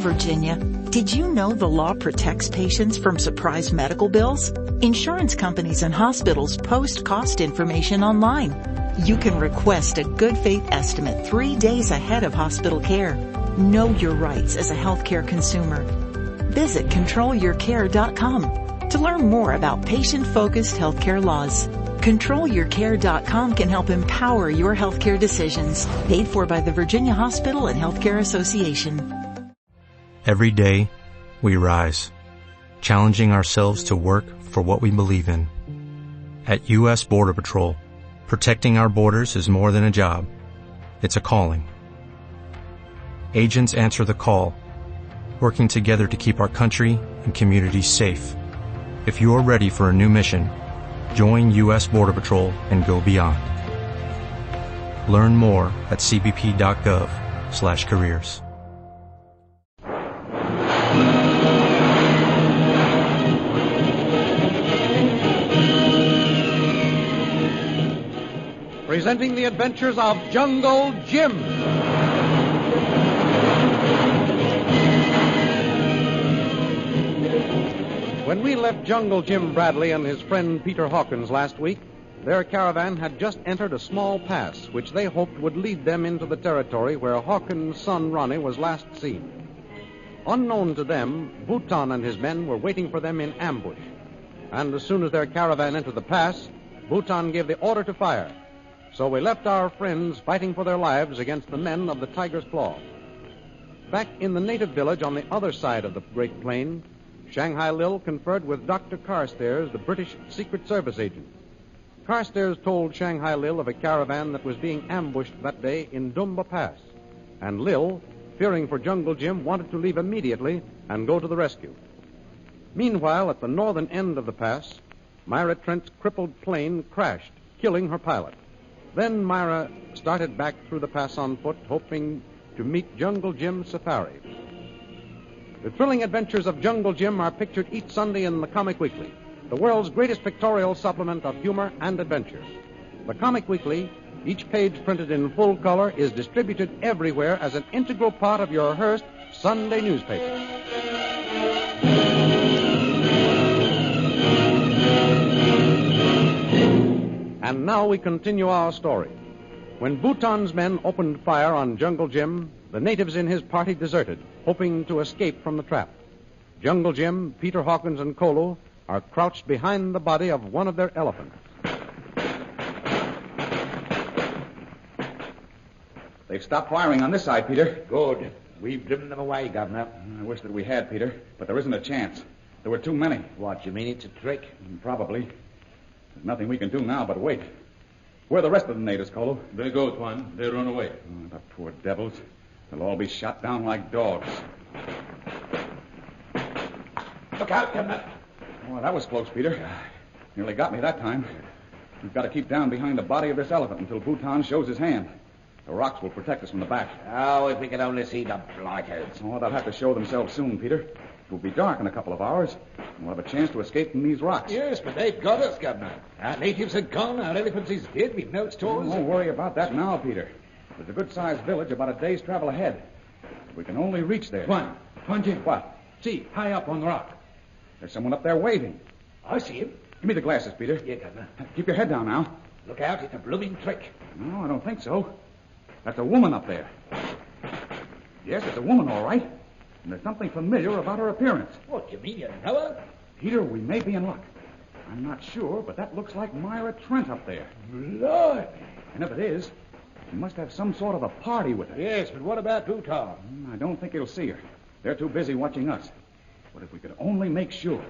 Virginia. Did you know the law protects patients from surprise medical bills? Insurance companies and hospitals post cost information online. You can request a good faith estimate 3 days ahead of hospital care. Know your rights as a healthcare consumer. Visit controlyourcare.com to learn more about patient-focused healthcare laws. ControlYourCare.com can help empower your healthcare decisions. Paid for by the Virginia Hospital and Healthcare Association. Every day, we rise, challenging ourselves to work for what we believe in. At U.S. Border Patrol, protecting our borders is more than a job. It's a calling. Agents answer the call, working together to keep our country and communities safe. If you're ready for a new mission, join U.S. Border Patrol and go beyond. Learn more at cbp.gov/careers. Presenting the adventures of Jungle Jim. When we left Jungle Jim Bradley and his friend Peter Hawkins last week, their caravan had just entered a small pass which they hoped would lead them into the territory where Hawkins' son Ronnie was last seen. Unknown to them, Bhutan and his men were waiting for them in ambush. And as soon as their caravan entered the pass, Bhutan gave the order to fire. So we left our friends fighting for their lives against the men of the Tiger's Claw. Back in the native village on the other side of the Great Plain, Shanghai Lil conferred with Dr. Carstairs, the British Secret Service agent. Carstairs told Shanghai Lil of a caravan that was being ambushed that day in Dumba Pass. And Lil, fearing for Jungle Jim, wanted to leave immediately and go to the rescue. Meanwhile, at the northern end of the pass, Myra Trent's crippled plane crashed, killing her pilot. Then Myra started back through the pass on foot, hoping to meet Jungle Jim's safari. The thrilling adventures of Jungle Jim are pictured each Sunday in the Comic Weekly, the world's greatest pictorial supplement of humor and adventure. The Comic Weekly, each page printed in full color, is distributed everywhere as an integral part of your Hearst Sunday newspaper. And now we continue our story. When Bhutan's men opened fire on Jungle Jim, the natives in his party deserted, hoping to escape from the trap. Jungle Jim, Peter Hawkins, and Kolu are crouched behind the body of one of their elephants. They've stopped firing on this side, Peter. Good. We've driven them away, Governor. I wish that we had, Peter, but there isn't a chance. There were too many. What, you mean it's a trick? Probably. There's nothing we can do now but wait. Where are the rest of the natives, Kolu? They go, Tuan. They run away. Oh, the poor devils. They'll all be shot down like dogs. Look out, Governor. Oh, that was close, Peter. Nearly got me that time. We've got to keep down behind the body of this elephant until Bhutan shows his hand. The rocks will protect us from the back. Oh, if we could only see the blighters. Oh, they'll have to show themselves soon, Peter. It will be dark in a couple of hours, and we'll have a chance to escape from these rocks. Yes, but they've got us, Governor. Our natives are gone. Our elephants is dead. We've no stores. Don't worry about that now, Peter. There's a good-sized village about a day's travel ahead. We can only reach there. Tuan Jim. What? See, high up on the rock. There's someone up there waving. I see him. Give me the glasses, Peter. Yeah, Governor. Keep your head down now. Look out, it's a blooming trick. No, I don't think so. That's a woman up there. Yes, it's a woman, all right. And there's something familiar about her appearance. What, you mean you know her? Peter, we may be in luck. I'm not sure, but that looks like Myra Trent up there. Lord. And if it is, she must have some sort of a party with her. Yes, but what about Bhutan? I don't think he'll see her. They're too busy watching us. But if we could only make sure.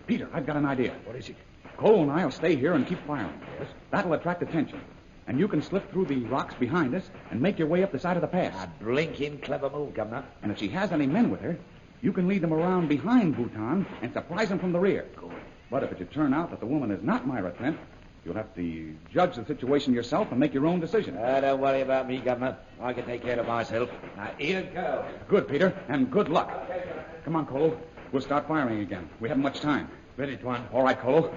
Peter, I've got an idea. What is it? Kolu and I'll stay here and keep firing. Yes? That'll attract attention. And you can slip through the rocks behind us and make your way up the side of the pass. A blinking clever move, Governor. And if she has any men with her, you can lead them around behind Bhutan and surprise them from the rear. Good. But if it should turn out that the woman is not Myra Trent, you'll have to judge the situation yourself and make your own decision. Don't worry about me, Governor. I can take care of myself. Now, here go. Good, Peter, and good luck. Come on, Kolu. We'll start firing again. We haven't much time. Ready, Tuan. All right, Kolu.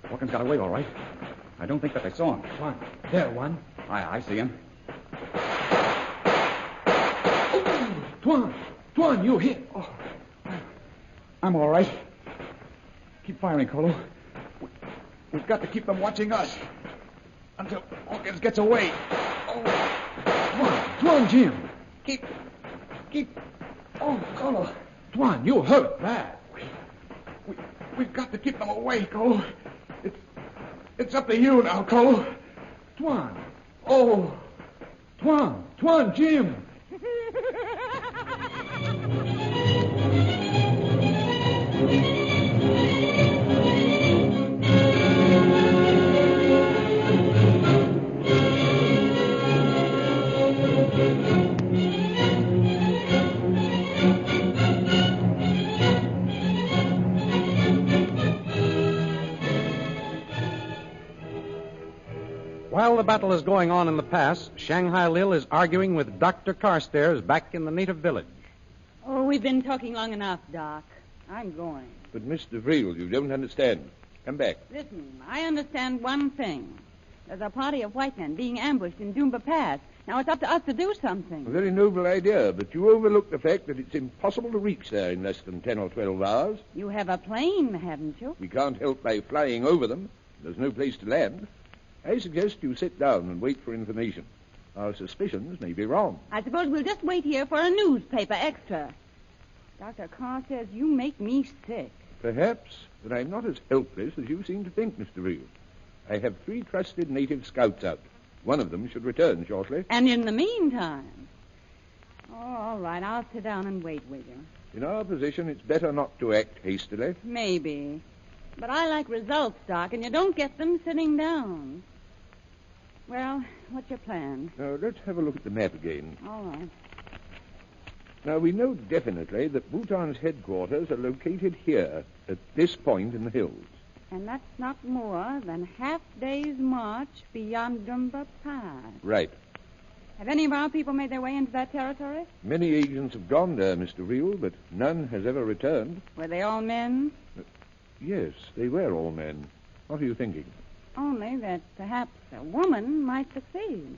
Hawkins got away all right. I don't think that they saw him. Tuan, there, one. I see him. Tuan, you hit. Oh, I'm all right. Keep firing, Kolu. We've got to keep them watching us until Hawkins gets away. Oh, Tuan, Jim. keep. Oh, Kolu. Tuan, you hurt bad. We've got to keep them away, Kolu. It's up to you now, Kolu. Tuan. Oh. Tuan, Jim. While the battle is going on in the pass, Shanghai Lil is arguing with Dr. Carstairs back in the native village. Oh, we've been talking long enough, Doc. I'm going. But, Mr. Vreel, you don't understand. Come back. Listen, I understand one thing. There's a party of white men being ambushed in Doomba Pass. Now it's up to us to do something. A very noble idea, but you overlook the fact that it's impossible to reach there in less than 10 or 12 hours. You have a plane, haven't you? We can't help by flying over them. There's no place to land. I suggest you sit down and wait for information. Our suspicions may be wrong. I suppose we'll just wait here for a newspaper extra. Dr. Carr says you make me sick. Perhaps, but I'm not as helpless as you seem to think, Mr. Vreel. I have 3 trusted native scouts out. One of them should return shortly. And in the meantime... Oh, all right, I'll sit down and wait with you. In our position, it's better not to act hastily. Maybe. But I like results, Doc, and you don't get them sitting down. Well, what's your plan? Now, let's have a look at the map again. All right. Now, we know definitely that Bhutan's headquarters are located here, at this point in the hills. And that's not more than half day's march beyond Doomba Pass. Right. Have any of our people made their way into that territory? Many agents have gone there, Mr. Vreel, but none has ever returned. Were they all men? Yes, they were all men. What are you thinking? Only that perhaps a woman might succeed.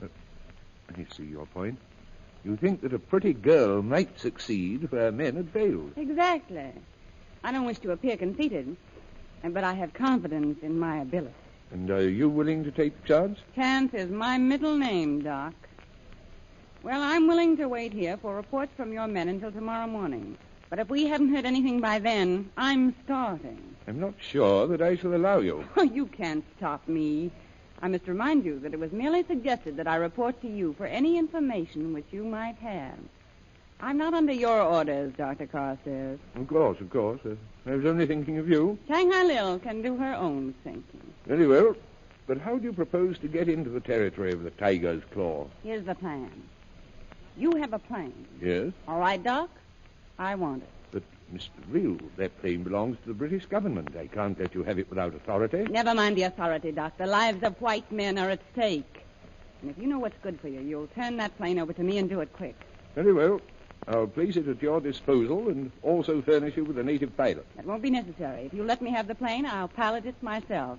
I see your point. You think that a pretty girl might succeed where men had failed. Exactly. I don't wish to appear conceited, but I have confidence in my ability. And are you willing to take the chance? Chance is my middle name, Doc. Well, I'm willing to wait here for reports from your men until tomorrow morning. But if we haven't heard anything by then, I'm starting. I'm not sure that I shall allow you. Oh, you can't stop me. I must remind you that it was merely suggested that I report to you for any information which you might have. I'm not under your orders, Dr. Carstairs. Of course. I was only thinking of you. Shanghai Lil can do her own thinking. Very well. But how do you propose to get into the territory of the tiger's claw? Here's the plan. You have a plane. Yes? All right, Doc? I want it. But, Mr. Vreel, that plane belongs to the British government. I can't let you have it without authority. Never mind the authority, Doc. The lives of white men are at stake. And if you know what's good for you, you'll turn that plane over to me and do it quick. Very well. I'll place it at your disposal and also furnish you with a native pilot. That won't be necessary. If you let me have the plane, I'll pilot it myself.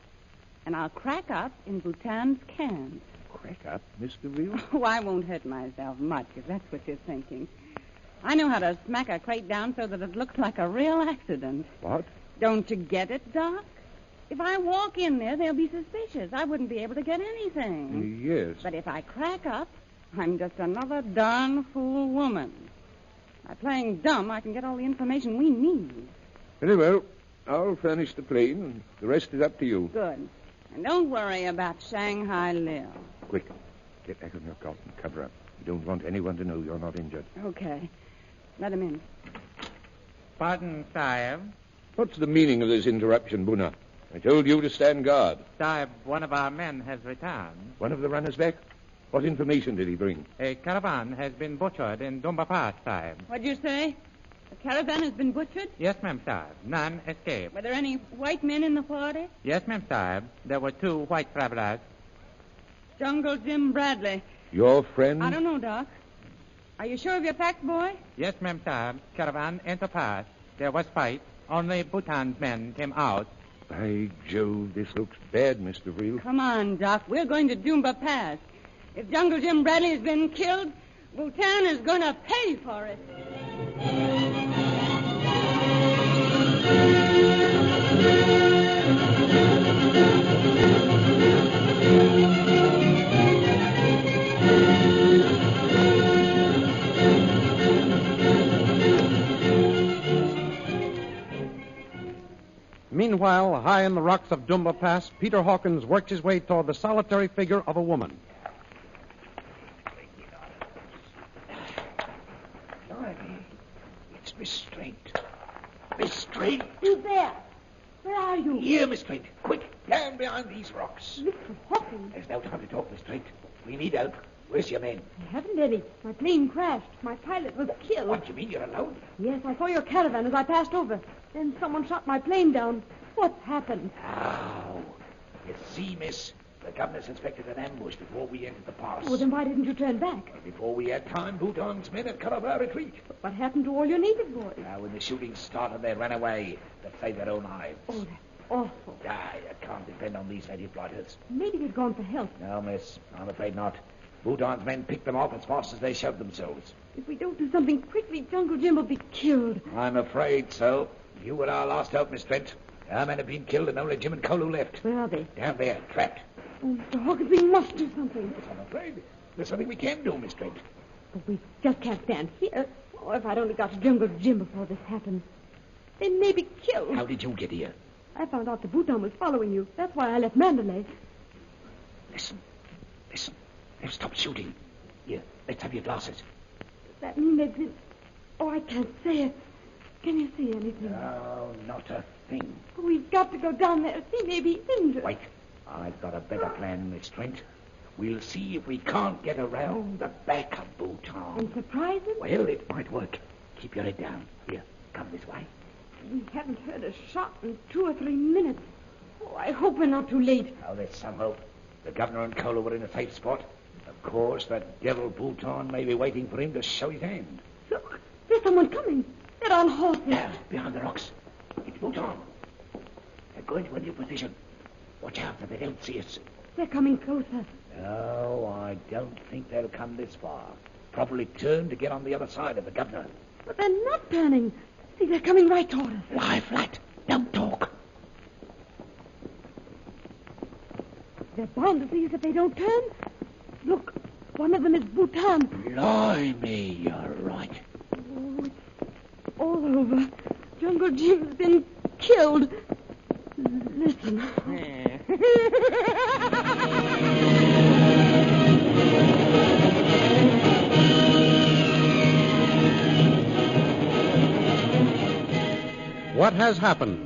And I'll crack up in Bhutan's cans. Crack up, Mr. Vreel? Oh, I won't hurt myself much, if that's what you're thinking. I know how to smack a crate down so that it looks like a real accident. What? Don't you get it, Doc? If I walk in there, they'll be suspicious. I wouldn't be able to get anything. Yes. But if I crack up, I'm just another darn fool woman. By playing dumb, I can get all the information we need. Very well. I'll furnish the plane, and the rest is up to you. Good. And don't worry about Shanghai Lil. Quick. Get back on your cot and cover up. We don't want anyone to know you're not injured. Okay. Let him in. Pardon, Sahib. What's the meaning of this interruption, Buna? I told you to stand guard. Sahib, one of our men has returned. One of the runners back? What information did he bring? A caravan has been butchered in Doomba Pass, Sahib. What'd you say? The caravan has been butchered? Yes, ma'am, Sahib. None escaped. Were there any white men in the party? Yes, ma'am, Sahib. There were 2 white travelers. Jungle Jim Bradley. Your friend? I don't know, Doc. Are you sure of your facts, boy? Yes, ma'am, Sahib. Caravan entered pass. There was fight. Only Bhutan's men came out. By Jove, this looks bad, Mr. Vreel. Come on, Doc. We're going to Doomba Pass. If Jungle Jim Bradley has been killed, Bhutan is going to pay for it. Meanwhile, high in the rocks of Dumba Pass, Peter Hawkins works his way toward the solitary figure of a woman. Blimey, it's Miss Straight. Miss Straight! Who's there? Where are you? Here, Miss Straight. Quick, down behind these rocks. Mr. Hawkins. There's no time to talk, Miss Straight. We need help. Where's your men? I haven't any. My plane crashed. My pilot was killed. What do you mean you're alone? Yes, I saw your caravan as I passed over. Then someone shot my plane down. What's happened? Oh, you see, miss, the governor suspected an ambush before we entered the pass. Well, then why didn't you turn back? And before we had time, Bhutan's men had cut off our retreat. But what happened to all your native boys? Now, when the shooting started, they ran away to save their own lives. Oh, that's awful. You can't depend on these native blighters. Maybe they'd gone for help. No, miss, I'm afraid not. Bhutan's men picked them off as fast as they shoved themselves. If we don't do something quickly, Jungle Jim will be killed. I'm afraid so. You were our last hope, Miss Trent. Our men have been killed and only Jim and Kolu left. Where are they? Down there, trapped. Oh, Mr. Hawkins, we must do something. Yes, I'm afraid there's something we can do, Miss Trent. But we just can't stand here. Oh, if I'd only got to Jungle Jim before this happened. They may be killed. How did you get here? I found out the Bhutan was following you. That's why I left Mandalay. Listen. They've stopped shooting. Here, let's have your glasses. Does that mean they've been... Oh, I can't say it. Can you see anything? No, not a thing. We've got to go down there. He may be injured. Wait. I've got a better plan, Miss Trent. We'll see if we can't get around the back of Bhutan. And surprise him? Well, it might work. Keep your head down. Here, come this way. We haven't heard a shot in 2 or 3 minutes. Oh, I hope we're not too late. Oh, there's some hope. The governor and Kolu were in a safe spot. Of course, that devil Bhutan may be waiting for him to show his hand. Look, there's someone coming. They're on horses. There, behind the rocks. It's Bhutan. They're going to a new position. Watch out that they don't see us. They're coming closer. No, I don't think they'll come this far. Probably turn to get on the other side of the governor. But they're not turning. See, they're coming right toward us. Lie flat. Don't talk. They're bound to see us if they don't turn. Look, one of them is Bhutan. Blimey, you're right. Oh, it's all over. Jungle Jim's been killed. Listen. What has happened?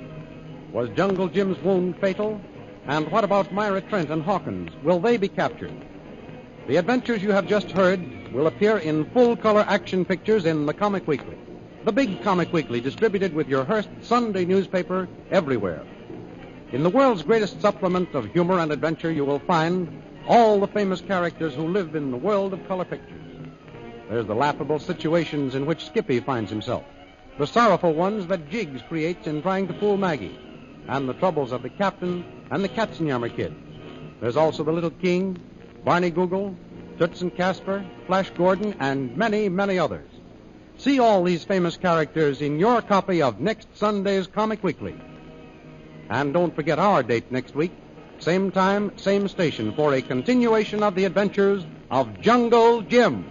Was Jungle Jim's wound fatal? And what about Myra Trent and Hawkins? Will they be captured? The adventures you have just heard will appear in full-color action pictures in the Comic Weekly. The big Comic Weekly distributed with your Hearst Sunday newspaper everywhere. In the world's greatest supplement of humor and adventure, you will find all the famous characters who live in the world of color pictures. There's the laughable situations in which Skippy finds himself, the sorrowful ones that Jiggs creates in trying to fool Maggie, and the troubles of the captain and the Katzenjammer Kid. There's also the Little King, Barney Google, Toots and Casper, Flash Gordon, and many, many others. See all these famous characters in your copy of next Sunday's Comic Weekly. And don't forget our date next week, same time, same station, for a continuation of the adventures of Jungle Jim.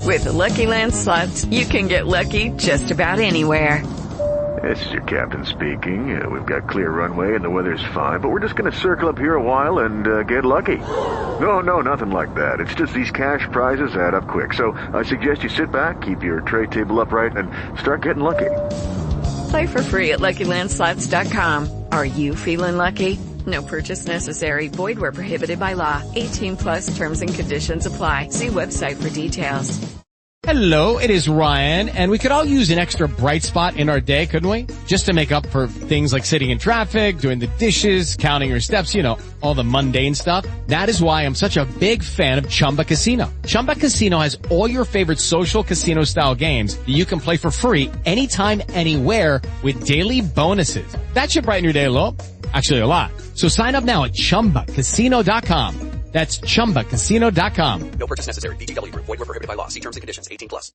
With the Lucky Land Slots, you can get lucky just about anywhere. This is your captain speaking. We've got clear runway and the weather's fine, but we're just going to circle up here a while and get lucky. No, nothing like that. It's just these cash prizes add up quick. So I suggest you sit back, keep your tray table upright, and start getting lucky. Play for free at LuckyLandSlots.com. Are you feeling lucky? No purchase necessary. Void where prohibited by law. 18+ terms and conditions apply. See website for details. Hello, it is Ryan, and we could all use an extra bright spot in our day, couldn't we? Just to make up for things like sitting in traffic, doing the dishes, counting your steps, you know, all the mundane stuff. That is why I'm such a big fan of Chumba Casino. Chumba Casino has all your favorite social casino-style games that you can play for free anytime, anywhere with daily bonuses. That should brighten your day a little. Actually, a lot. So sign up now at ChumbaCasino.com. That's ChumbaCasino.com. No purchase necessary. VGW Group. Void where prohibited by law. See terms and conditions. 18+.